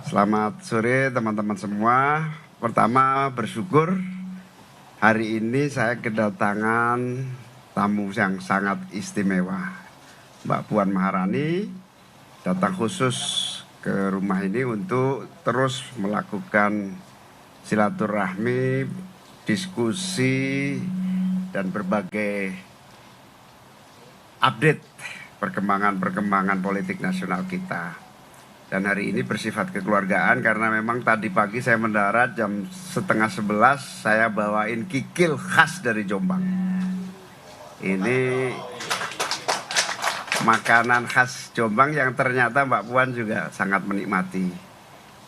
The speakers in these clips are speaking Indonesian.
Selamat sore teman-teman semua. Pertama bersyukur hari ini saya kedatangan tamu yang sangat istimewa. Mbak Puan Maharani datang khusus ke rumah ini untuk terus melakukan silaturahmi, diskusi, dan berbagai update perkembangan politik nasional kita. Dan hari ini bersifat kekeluargaan karena memang tadi pagi saya mendarat jam 10:30 saya bawain kikil khas dari Jombang. Ini makanan khas Jombang yang ternyata Mbak Puan juga sangat menikmati.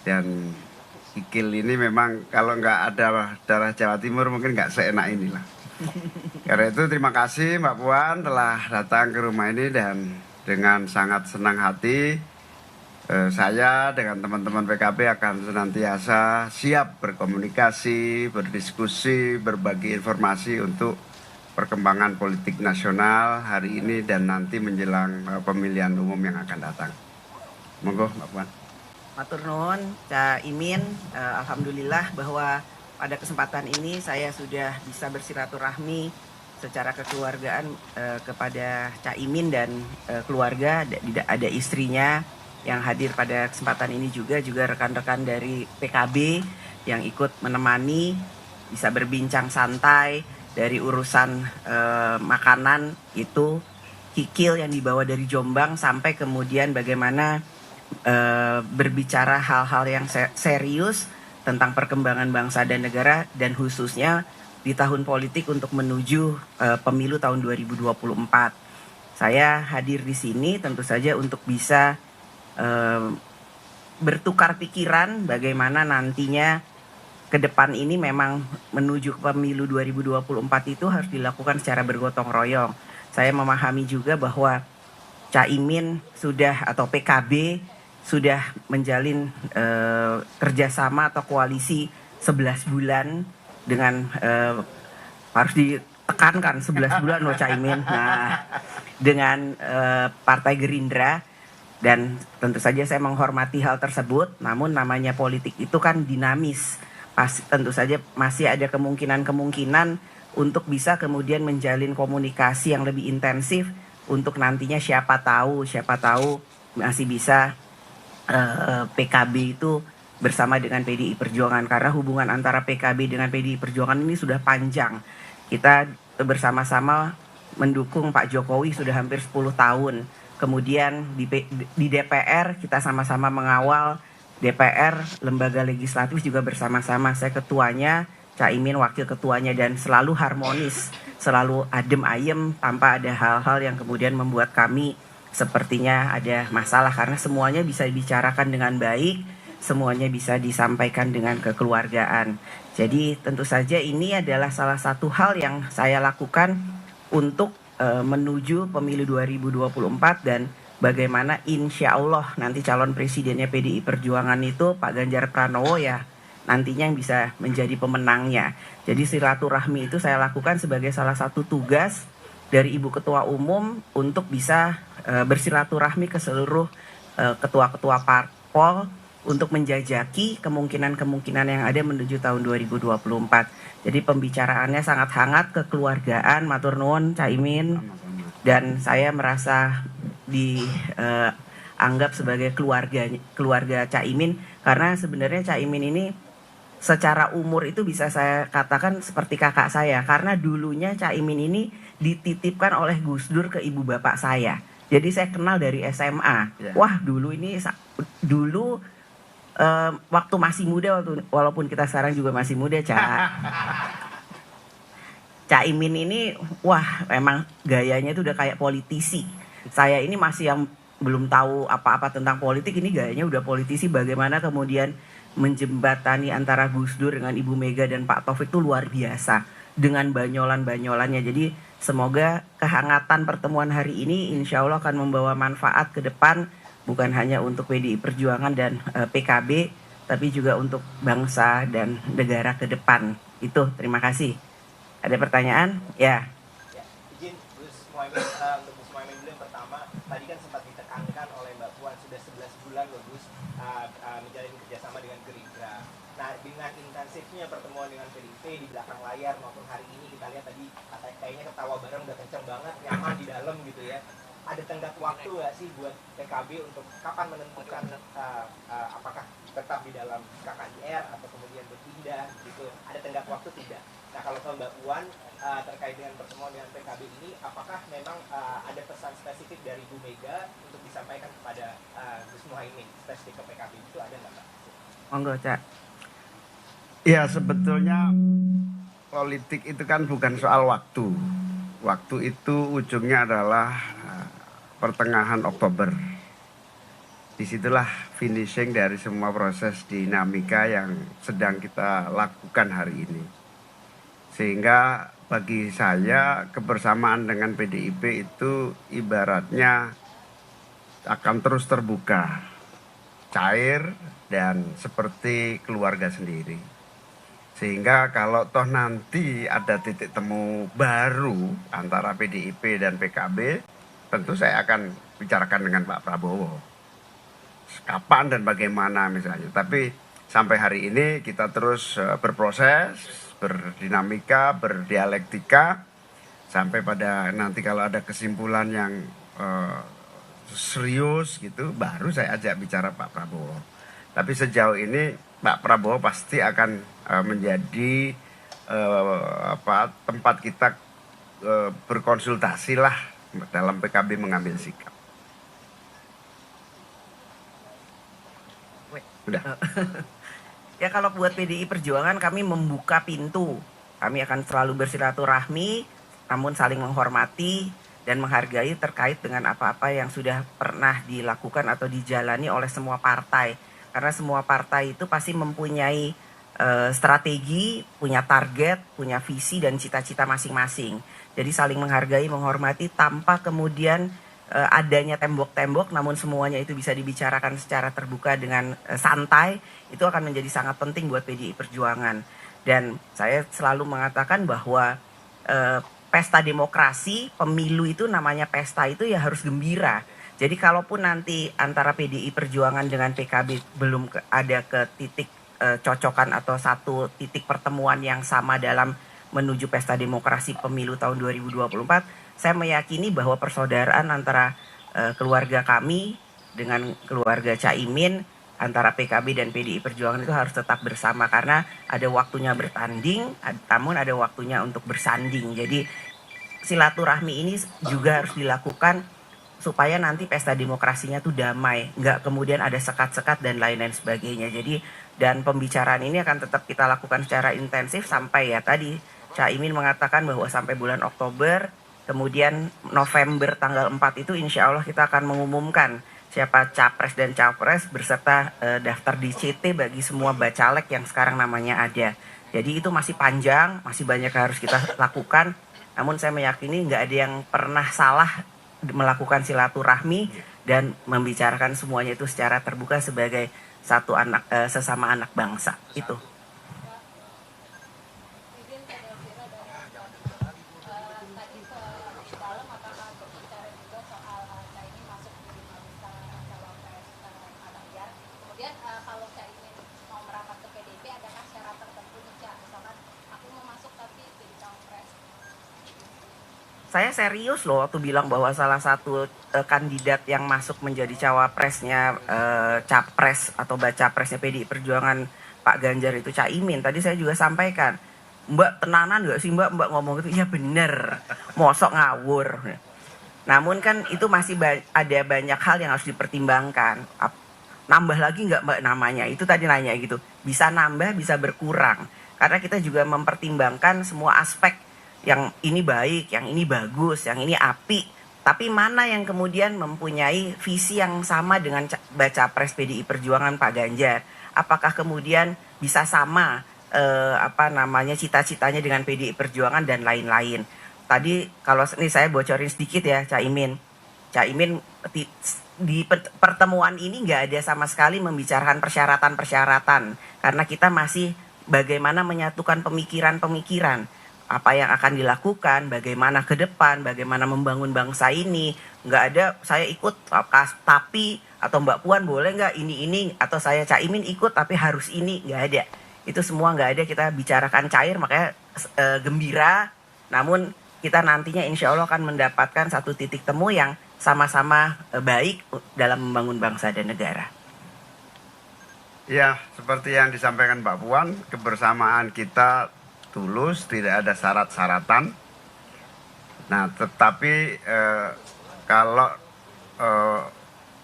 Dan kikil ini memang kalau nggak ada darah Jawa Timur mungkin nggak seenak inilah. Karena itu terima kasih Mbak Puan telah datang ke rumah ini dan dengan sangat senang hati saya dengan teman-teman PKB akan senantiasa siap berkomunikasi, berdiskusi, berbagi informasi untuk perkembangan politik nasional hari ini dan nanti menjelang pemilihan umum yang akan datang. Monggo Mbak Puan. Matur nuwun Cak Imin, alhamdulillah bahwa pada kesempatan ini saya sudah bisa bersilaturahmi secara kekeluargaan kepada Cak Imin dan keluarga, ada istrinya yang hadir pada kesempatan ini juga rekan-rekan dari PKB yang ikut menemani, bisa berbincang santai dari urusan makanan itu, kikil yang dibawa dari Jombang sampai kemudian bagaimana berbicara hal-hal yang serius tentang perkembangan bangsa dan negara dan khususnya di tahun politik untuk menuju pemilu tahun 2024. Saya hadir di sini tentu saja untuk bisa bertukar pikiran bagaimana nantinya ke depan ini memang menuju pemilu 2024 itu harus dilakukan secara bergotong royong. Saya memahami juga bahwa Caimin sudah atau PKB sudah menjalin kerjasama atau koalisi 11 bulan dengan harus ditekankan 11 bulan loh Caimin. Nah, dengan Partai Gerindra. Dan tentu saja saya menghormati hal tersebut, namun namanya politik itu kan dinamis. Tentu saja masih ada kemungkinan untuk bisa kemudian menjalin komunikasi yang lebih intensif untuk nantinya siapa tahu masih bisa PKB itu bersama dengan PDI Perjuangan. Karena hubungan antara PKB dengan PDI Perjuangan ini sudah panjang. Kita bersama-sama mendukung Pak Jokowi sudah hampir 10 tahun. Kemudian di DPR kita sama-sama mengawal DPR, lembaga legislatif juga bersama-sama. Saya ketuanya, Caimin wakil ketuanya dan selalu harmonis, selalu adem ayem tanpa ada hal-hal yang kemudian membuat kami sepertinya ada masalah karena semuanya bisa dibicarakan dengan baik, semuanya bisa disampaikan dengan kekeluargaan. Jadi tentu saja ini adalah salah satu hal yang saya lakukan untuk menuju pemilu 2024 dan bagaimana insya Allah nanti calon presidennya PDI Perjuangan itu Pak Ganjar Pranowo ya nantinya yang bisa menjadi pemenangnya. Jadi silaturahmi itu saya lakukan sebagai salah satu tugas dari Ibu Ketua Umum untuk bisa bersilaturahmi ke seluruh ketua-ketua parpol untuk menjajaki kemungkinan-kemungkinan yang ada menuju tahun 2024. Jadi pembicaraannya sangat hangat, kekeluargaan, matur nuwun Caimin, dan saya merasa dianggap sebagai keluarga Caimin karena sebenarnya Caimin ini secara umur itu bisa saya katakan seperti kakak saya karena dulunya Caimin ini dititipkan oleh Gus Dur ke ibu bapak saya. Jadi saya kenal dari SMA. Wah dulu waktu masih muda, walaupun kita sekarang juga masih muda, Caimin ini, wah emang gayanya itu udah kayak politisi. Saya ini masih yang belum tahu apa-apa tentang politik, ini gayanya udah politisi. Bagaimana kemudian menjembatani antara Gus Dur dengan Ibu Mega dan Pak Taufik itu luar biasa. Dengan banyolan-banyolannya. Jadi semoga kehangatan pertemuan hari ini insya Allah akan membawa manfaat ke depan. Bukan hanya untuk PDI Perjuangan dan PKB, tapi juga untuk bangsa dan negara ke depan. Itu, terima kasih. Ada pertanyaan? Ya. Izin, Gus Muhaimin, untuk Gus Muhaimin dulu yang pertama, tadi kan sempat ditekankan oleh Mbak Puan sudah 11 bulan loh Gus menjalin kerjasama dengan Gerindra. Nah, dengan intensifnya pertemuan dengan PDIP di belakang layar maupun hari ini kita lihat tadi kayaknya ketawa bareng udah kenceng banget, nyaman di dalam gitu ya. Ada tenggat waktu nggak sih buat PKB untuk kapan menentukan apakah tetap di dalam KKIR atau kemudian berpindah gitu? Ada tenggat waktu tidak? Nah, kalau ke Mbak Puan terkait dengan pertemuan dengan PKB ini, apakah memang ada pesan spesifik dari Bu Mega untuk disampaikan kepada Gus Muhaimin spesifik ke PKB itu ada nggak Mbak? Monggo, Cak. Ya sebetulnya politik itu kan bukan soal waktu. Waktu itu ujungnya adalah pertengahan Oktober. Disitulah finishing dari semua proses dinamika yang sedang kita lakukan hari ini. Sehingga bagi saya kebersamaan dengan PDIP itu ibaratnya akan terus terbuka, cair dan seperti keluarga sendiri. Sehingga kalau toh nanti ada titik temu baru antara PDIP dan PKB, tentu saya akan bicarakan dengan Pak Prabowo. Kapan dan bagaimana misalnya. Tapi sampai hari ini kita terus berproses, berdinamika, berdialektika. Sampai pada nanti kalau ada kesimpulan yang serius gitu, baru saya ajak bicara Pak Prabowo. Tapi sejauh ini Pak Prabowo pasti akan menjadi tempat kita berkonsultasi lah dalam PKB mengambil sikap. Udah. Ya kalau buat PDI Perjuangan kami membuka pintu. Kami akan selalu bersilaturahmi, namun saling menghormati dan menghargai terkait dengan apa-apa yang sudah pernah dilakukan atau dijalani oleh semua partai. Karena semua partai itu pasti mempunyai strategi, punya target, punya visi dan cita-cita masing-masing. Jadi saling menghargai, menghormati tanpa kemudian adanya tembok-tembok, namun semuanya itu bisa dibicarakan secara terbuka dengan santai. Itu akan menjadi sangat penting buat PDI Perjuangan. Dan saya selalu mengatakan bahwa pesta demokrasi, pemilu itu namanya pesta itu ya harus gembira. Jadi kalaupun nanti antara PDI Perjuangan dengan PKB belum ada ke titik cocokan atau satu titik pertemuan yang sama dalam menuju pesta demokrasi pemilu tahun 2024, saya meyakini bahwa persaudaraan antara keluarga kami dengan keluarga Caimin, antara PKB dan PDI Perjuangan itu harus tetap bersama karena ada waktunya bertanding, namun ada waktunya untuk bersanding. Jadi silaturahmi ini juga harus dilakukan supaya nanti pesta demokrasinya tuh damai, nggak kemudian ada sekat-sekat dan lain-lain sebagainya. Jadi dan pembicaraan ini akan tetap kita lakukan secara intensif sampai ya tadi Caimin mengatakan bahwa sampai bulan Oktober, kemudian November tanggal 4 itu insya Allah kita akan mengumumkan siapa capres dan cawapres beserta daftar DCT bagi semua bacalek yang sekarang namanya ada. Jadi itu masih panjang, masih banyak yang harus kita lakukan. Namun saya meyakini nggak ada yang pernah salah melakukan silaturahmi dan membicarakan semuanya itu secara terbuka sebagai satu anak sesama anak bangsa itu. Saya serius loh waktu bilang bahwa salah satu kandidat yang masuk menjadi cawapresnya capres atau bacapresnya PDI Perjuangan Pak Ganjar itu Caimin. Tadi saya juga sampaikan, Mbak tenanan gak sih Mbak ngomong gitu? Ya bener, mosok ngawur. Namun kan itu masih ada banyak hal yang harus dipertimbangkan. Nambah lagi nggak Mbak namanya? Itu tadi nanya gitu. Bisa nambah, bisa berkurang. Karena kita juga mempertimbangkan semua aspek. Yang ini baik, yang ini bagus, yang ini api. Tapi mana yang kemudian mempunyai visi yang sama dengan baca pres PDI Perjuangan Pak Ganjar? Apakah kemudian bisa sama cita-citanya dengan PDI Perjuangan dan lain-lain? Tadi kalau ini saya bocorin sedikit ya Caimin di pertemuan ini nggak ada sama sekali membicarakan persyaratan-persyaratan karena kita masih bagaimana menyatukan pemikiran-pemikiran. Apa yang akan dilakukan, bagaimana ke depan, bagaimana membangun bangsa ini. Nggak ada, saya ikut, tapi atau Mbak Puan boleh nggak ini, atau saya Caimin ikut tapi harus ini, nggak ada. Itu semua nggak ada, kita bicarakan cair, makanya gembira. Namun kita nantinya insya Allah akan mendapatkan satu titik temu yang sama-sama baik dalam membangun bangsa dan negara. Ya, seperti yang disampaikan Mbak Puan, kebersamaan kita tulus, tidak ada syarat-syaratan. Nah, tetapi kalau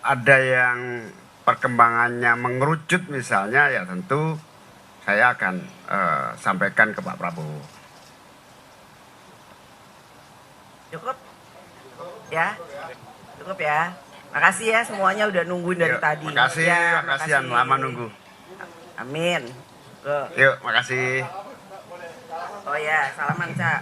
ada yang perkembangannya mengerucut misalnya, ya tentu saya akan sampaikan ke Pak Prabowo. Cukup? Ya? Cukup ya? Makasih ya semuanya udah nungguin dari Yuk, tadi. Makasih, Ya, makasih yang lama nunggu. Amin. Yuk, makasih. Oh ya, salaman Cak.